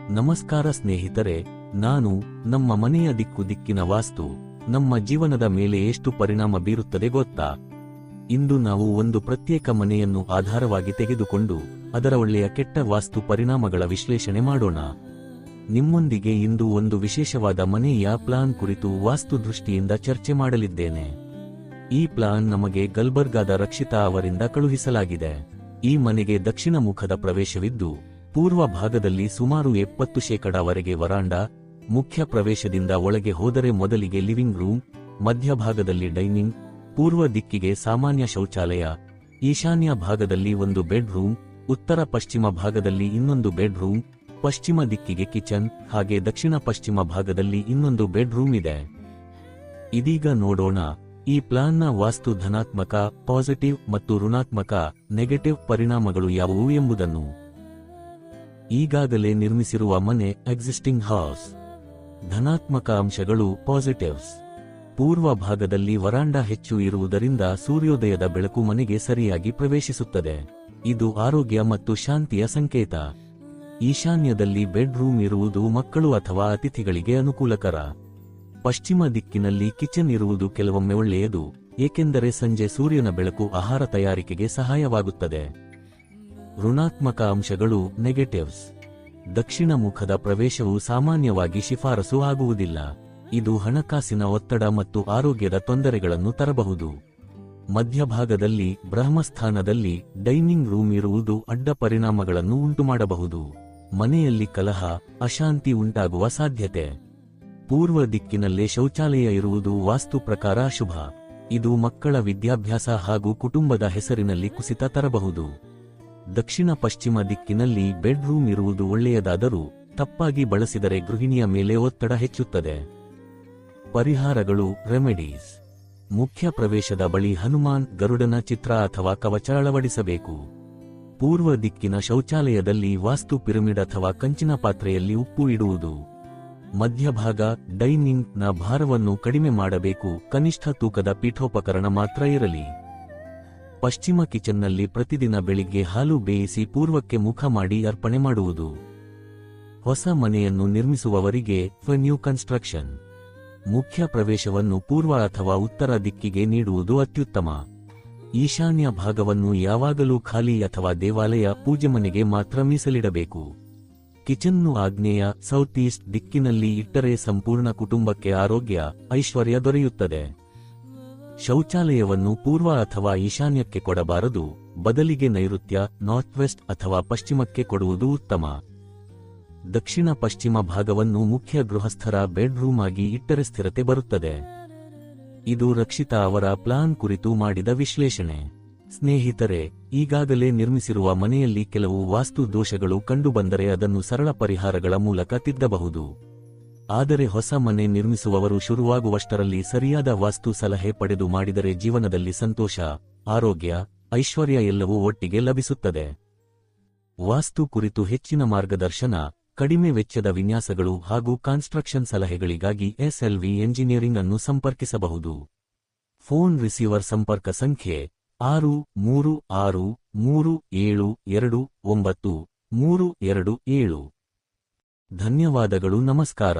ನಮಸ್ಕಾರ ಸ್ನೇಹಿತರೆ, ನಾನು ನಮ್ಮ ಮನೆಯ ದಿಕ್ಕಿನ ವಾಸ್ತು ನಮ್ಮ ಜೀವನದ ಮೇಲೆ ಎಷ್ಟು ಪರಿಣಾಮ ಬೀರುತ್ತದೆ ಗೊತ್ತಾ? ಇಂದು ನಾವು ಒಂದು ಪ್ರತ್ಯೇಕ ಮನೆಯನ್ನು ಆಧಾರವಾಗಿ ತೆಗೆದುಕೊಂಡು ಅದರ ಒಳ್ಳೆಯ ಕೆಟ್ಟ ವಾಸ್ತು ಪರಿಣಾಮಗಳ ವಿಶ್ಲೇಷಣೆ ಮಾಡೋಣ. ನಿಮ್ಮೊಂದಿಗೆ ಇಂದು ಒಂದು ವಿಶೇಷವಾದ ಮನೆಯ ಪ್ಲಾನ್ ಕುರಿತು ವಾಸ್ತು ದೃಷ್ಟಿಯಿಂದ ಚರ್ಚೆ ಮಾಡಲಿದ್ದೇನೆ. ಈ ಪ್ಲಾನ್ ನಮಗೆ ಗಲ್ಬರ್ಗಾದ ರಕ್ಷಿತಾ ಅವರಿಂದ ಕಳುಹಿಸಲಾಗಿದೆ. ಈ ಮನೆಗೆ ದಕ್ಷಿಣ ಮುಖದ ಪ್ರವೇಶವಿದ್ದು ಪೂರ್ವ ಭಾಗದಲ್ಲಿ ಸುಮಾರು 70% ವರಾಂಡಾ, ಮುಖ್ಯ ಪ್ರವೇಶದಿಂದ ಒಳಗೆ ಹೋದರೆ ಮೊದಲಿಗೆ ಲಿವಿಂಗ್ ರೂಮ್, ಮಧ್ಯಭಾಗದಲ್ಲಿ ಡೈನಿಂಗ್, ಪೂರ್ವ ದಿಕ್ಕಿಗೆ ಸಾಮಾನ್ಯ ಶೌಚಾಲಯ, ಈಶಾನ್ಯ ಭಾಗದಲ್ಲಿ ಒಂದು ಬೆಡ್ ರೂಮ್, ಉತ್ತರ ಪಶ್ಚಿಮ ಭಾಗದಲ್ಲಿ ಇನ್ನೊಂದು ಬೆಡ್ ರೂಮ್, ಪಶ್ಚಿಮ ದಿಕ್ಕಿಗೆ ಕಿಚನ್, ಹಾಗೆ ದಕ್ಷಿಣ ಪಶ್ಚಿಮ ಭಾಗದಲ್ಲಿ ಇನ್ನೊಂದು ಬೆಡ್ ರೂಮ್ ಇದೆ. ಇದೀಗ ನೋಡೋಣ ಈ ಪ್ಲಾನ್ನ ವಾಸ್ತು ಧನಾತ್ಮಕ, ಪಾಸಿಟಿವ್ ಮತ್ತು ಋಣಾತ್ಮಕ, ನೆಗೆಟಿವ್ ಪರಿಣಾಮಗಳು ಯಾವುವು ಎಂಬುದನ್ನು. ಈಗಾಗಲೇ ನಿರ್ಮಿಸಿರುವ ಮನೆ ಎಕ್ಸಿಸ್ಟಿಂಗ್ ಹೌಸ್. ಧನಾತ್ಮಕ ಅಂಶಗಳು ಪಾಸಿಟಿವ್ಸ್. ಪೂರ್ವ ಭಾಗದಲ್ಲಿ ವರಾಂಡಾ ಹೆಚ್ಚು ಇರುವುದರಿಂದ ಸೂರ್ಯೋದಯದ ಬೆಳಕು ಮನೆಗೆ ಸರಿಯಾಗಿ ಪ್ರವೇಶಿಸುತ್ತದೆ. ಇದು ಆರೋಗ್ಯ ಮತ್ತು ಶಾಂತಿಯ ಸಂಕೇತ. ಈಶಾನ್ಯದಲ್ಲಿ ಬೆಡ್ ರೂಮ್ ಇರುವುದು ಮಕ್ಕಳು ಅಥವಾ ಅತಿಥಿಗಳಿಗೆ ಅನುಕೂಲಕರ. ಪಶ್ಚಿಮ ದಿಕ್ಕಿನಲ್ಲಿ ಕಿಚನ್ ಇರುವುದು ಕೆಲವೊಮ್ಮೆ ಒಳ್ಳೆಯದು, ಏಕೆಂದರೆ ಸಂಜೆ ಸೂರ್ಯನ ಬೆಳಕು ಆಹಾರ ತಯಾರಿಕೆಗೆ ಸಹಾಯವಾಗುತ್ತದೆ. ಋಣಾತ್ಮಕ ಅಂಶಗಳು ನೆಗೆಟಿವ್ಸ್. ದಕ್ಷಿಣ ಮುಖದ ಪ್ರವೇಶವು ಸಾಮಾನ್ಯವಾಗಿ ಶಿಫಾರಸು ಆಗುವುದಿಲ್ಲ. ಇದು ಹಣಕಾಸಿನ ಒತ್ತಡ ಮತ್ತು ಆರೋಗ್ಯದ ತೊಂದರೆಗಳನ್ನು ತರಬಹುದು. ಮಧ್ಯಭಾಗದಲ್ಲಿ ಬ್ರಹ್ಮಸ್ಥಾನದಲ್ಲಿ ಡೈನಿಂಗ್ ರೂಮ್ ಇರುವುದು ಅಡ್ಡ ಪರಿಣಾಮಗಳನ್ನು ಉಂಟುಮಾಡಬಹುದು. ಮನೆಯಲ್ಲಿ ಕಲಹ, ಅಶಾಂತಿ ಉಂಟಾಗುವ ಸಾಧ್ಯತೆ. ಪೂರ್ವ ದಿಕ್ಕಿನಲ್ಲೇ ಶೌಚಾಲಯ ಇರುವುದು ವಾಸ್ತು ಪ್ರಕಾರ ಅಶುಭ. ಇದು ಮಕ್ಕಳ ವಿದ್ಯಾಭ್ಯಾಸ ಹಾಗೂ ಕುಟುಂಬದ ಹೆಸರಿನಲ್ಲಿ ಕುಸಿತ ತರಬಹುದು. ದಕ್ಷಿಣ ಪಶ್ಚಿಮ ದಿಕ್ಕಿನಲ್ಲಿ ಬೆಡ್ ರೂಮ್ ಇರುವುದು ಒಳ್ಳೆಯದಾದರೂ ತಪ್ಪಾಗಿ ಬಳಸಿದರೆ ಗೃಹಿಣಿಯ ಮೇಲೆ ಒತ್ತಡ ಹೆಚ್ಚುತ್ತದೆ. ಪರಿಹಾರಗಳು, ರೆಮಿಡೀಸ್. ಮುಖ್ಯ ಪ್ರವೇಶದ ಬಳಿ ಹನುಮಾನ್, ಗರುಡನ ಚಿತ್ರ ಅಥವಾ ಕವಚ ಅಳವಡಿಸಬೇಕು. ಪೂರ್ವ ದಿಕ್ಕಿನ ಶೌಚಾಲಯದಲ್ಲಿ ವಾಸ್ತು ಪಿರಮಿಡ್ ಅಥವಾ ಕಂಚಿನ ಪಾತ್ರೆಯಲ್ಲಿ ಉಪ್ಪು ಇಡುವುದು. ಮಧ್ಯಭಾಗ ಡೈನಿಂಗ್ ನ ಭಾರವನ್ನು ಕಡಿಮೆ ಮಾಡಬೇಕು, ಕನಿಷ್ಠ ತೂಕದ ಪೀಠೋಪಕರಣ ಮಾತ್ರ ಇರಲಿ. ಪಶ್ಚಿಮ ಕಿಚನ್ನಲ್ಲಿ ಪ್ರತಿದಿನ ಬೆಳಿಗ್ಗೆ ಹಾಲು ಬೇಯಿಸಿ ಪೂರ್ವಕ್ಕೆ ಮುಖ ಮಾಡಿ ಅರ್ಪಣೆ ಮಾಡುವುದು. ಹೊಸ ಮನೆಯನ್ನು ನಿರ್ಮಿಸುವವರಿಗೆ ನ್ಯೂ ಕನ್ಸ್ಟ್ರಕ್ಷನ್. ಮುಖ್ಯ ಪ್ರವೇಶವನ್ನು ಪೂರ್ವ ಅಥವಾ ಉತ್ತರ ದಿಕ್ಕಿಗೆ ನೀಡುವುದು ಅತ್ಯುತ್ತಮ. ಈಶಾನ್ಯ ಭಾಗವನ್ನು ಯಾವಾಗಲೂ ಖಾಲಿ ಅಥವಾ ದೇವಾಲಯ, ಪೂಜೆ ಮನೆಗೆ ಮಾತ್ರ ಮೀಸಲಿಡಬೇಕು. ಕಿಚನ್ನು ಆಗ್ನೇಯ, ಸೌತ್ ಈಸ್ಟ್ ದಿಕ್ಕಿನಲ್ಲಿ ಇಟ್ಟರೆ ಸಂಪೂರ್ಣ ಕುಟುಂಬಕ್ಕೆ ಆರೋಗ್ಯ, ಐಶ್ವರ್ಯ ದೊರೆಯುತ್ತದೆ. ಶೌಚಾಲಯವನ್ನು ಪೂರ್ವ ಅಥವಾ ಈಶಾನ್ಯಕ್ಕೆ ಕೊಡಬಾರದು, ಬದಲಿಗೆ ನೈಋತ್ಯ, ನಾರ್ತ್ ವೆಸ್ಟ್ ಅಥವಾ ಪಶ್ಚಿಮಕ್ಕೆ ಕೊಡುವುದು ಉತ್ತಮ. ದಕ್ಷಿಣ ಪಶ್ಚಿಮ ಭಾಗವನ್ನು ಮುಖ್ಯ ಗೃಹಸ್ಥರ ಬೆಡ್ ರೂಮ್ ಆಗಿ ಇಟ್ಟರೆ ಸ್ಥಿರತೆ ಬರುತ್ತದೆ. ಇದು ರಕ್ಷಿತಾ ಅವರ ಪ್ಲಾನ್ ಕುರಿತು ಮಾಡಿದ ವಿಶ್ಲೇಷಣೆ. ಸ್ನೇಹಿತರೆ, ಈಗಾಗಲೇ ನಿರ್ಮಿಸಿರುವ ಮನೆಯಲ್ಲಿ ಕೆಲವು ವಾಸ್ತು ದೋಷಗಳು ಕಂಡುಬಂದರೆ ಅದನ್ನು ಸರಳ ಪರಿಹಾರಗಳ ಮೂಲಕ ತಿದ್ದಬಹುದು. ಆದರೆ ಹೊಸ ಮನೆ ನಿರ್ಮಿಸುವವರು ಶುರುವಾಗುವಷ್ಟರಲ್ಲಿ ಸರಿಯಾದ ವಾಸ್ತು ಸಲಹೆ ಪಡೆದು ಮಾಡಿದರೆ ಜೀವನದಲ್ಲಿ ಸಂತೋಷ, ಆರೋಗ್ಯ, ಐಶ್ವರ್ಯ ಎಲ್ಲವೂ ಒಟ್ಟಿಗೆ ಲಭಿಸುತ್ತದೆ. ವಾಸ್ತು ಕುರಿತು ಹೆಚ್ಚಿನ ಮಾರ್ಗದರ್ಶನ, ಕಡಿಮೆ ವೆಚ್ಚದ ವಿನ್ಯಾಸಗಳು ಹಾಗೂ ಕನ್ಸ್ಟ್ರಕ್ಷನ್ ಸಲಹೆಗಳಿಗಾಗಿ SLV ಎಂಜಿನಿಯರಿಂಗ್ ಅನ್ನು ಸಂಪರ್ಕಿಸಬಹುದು. ಫೋನ್ ರಿಸೀವರ್ ಸಂಪರ್ಕ ಸಂಖ್ಯೆ 6363722937. ಧನ್ಯವಾದಗಳು. ನಮಸ್ಕಾರ.